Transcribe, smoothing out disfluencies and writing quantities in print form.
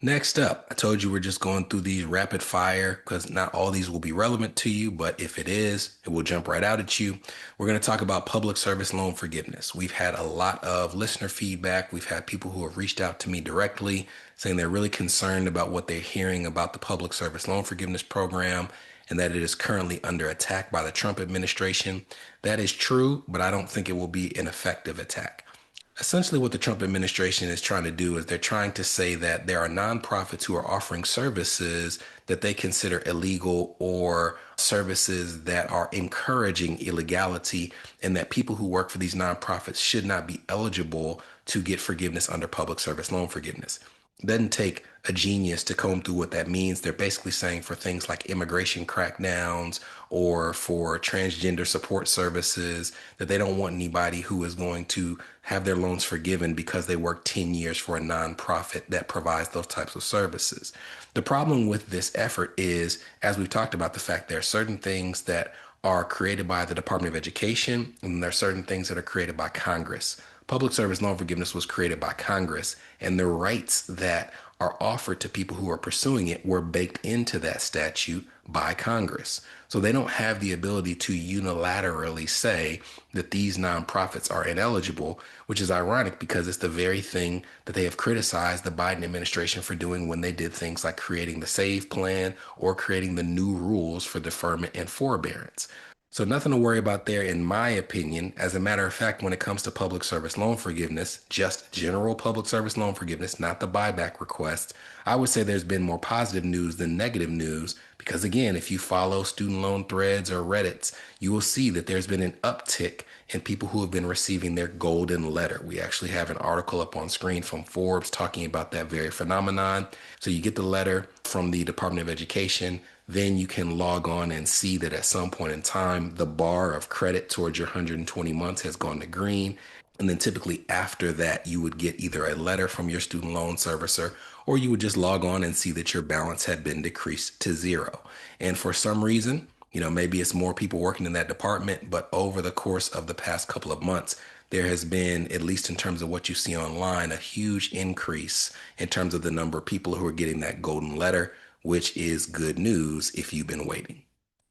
Next up, I told you we're just going through these rapid fire because not all these will be relevant to you, but if it is, it will jump right out at you. We're going to talk about public service loan forgiveness. We've had a lot of listener feedback. We've had people who have reached out to me directly saying they're really concerned about what they're hearing about the public service loan forgiveness program and that it is currently under attack by the Trump administration. That is true, but I don't think it will be an effective attack. Essentially, what the Trump administration is trying to do is they're trying to say that there are nonprofits who are offering services that they consider illegal or services that are encouraging illegality, and that people who work for these nonprofits should not be eligible to get forgiveness under public service loan forgiveness. It doesn't take a genius to comb through what that means. They're basically saying for things like immigration crackdowns or for transgender support services that they don't want anybody who is going to have their loans forgiven because they work 10 years for a nonprofit that provides those types of services. The problem with this effort is, as we've talked about, the fact there are certain things that are created by the Department of Education, and there are certain things that are created by Congress. Public service loan forgiveness was created by Congress, and the rights that are offered to people who are pursuing it were baked into that statute by Congress. So they don't have the ability to unilaterally say that these nonprofits are ineligible, which is ironic because it's the very thing that they have criticized the Biden administration for doing when they did things like creating the SAVE plan or creating the new rules for deferment and forbearance. So nothing to worry about there, in my opinion. As a matter of fact, when it comes to public service loan forgiveness, just general public service loan forgiveness, not the buyback requests, I would say there's been more positive news than negative news. Because again, if you follow student loan threads or Reddits, you will see that there's been an uptick in people who have been receiving their golden letter. We actually have an article up on screen from Forbes talking about that very phenomenon. So you get the letter from the Department of Education. Then you can log on and see that at some point in time, the bar of credit towards your 120 months has gone to green. And then typically after that, you would get either a letter from your student loan servicer, or you would just log on and see that your balance had been decreased to zero. And for some reason, maybe it's more people working in that department, but over the course of the past couple of months, there has been, at least in terms of what you see online, a huge increase in terms of the number of people who are getting that golden letter, which is good news if you've been waiting.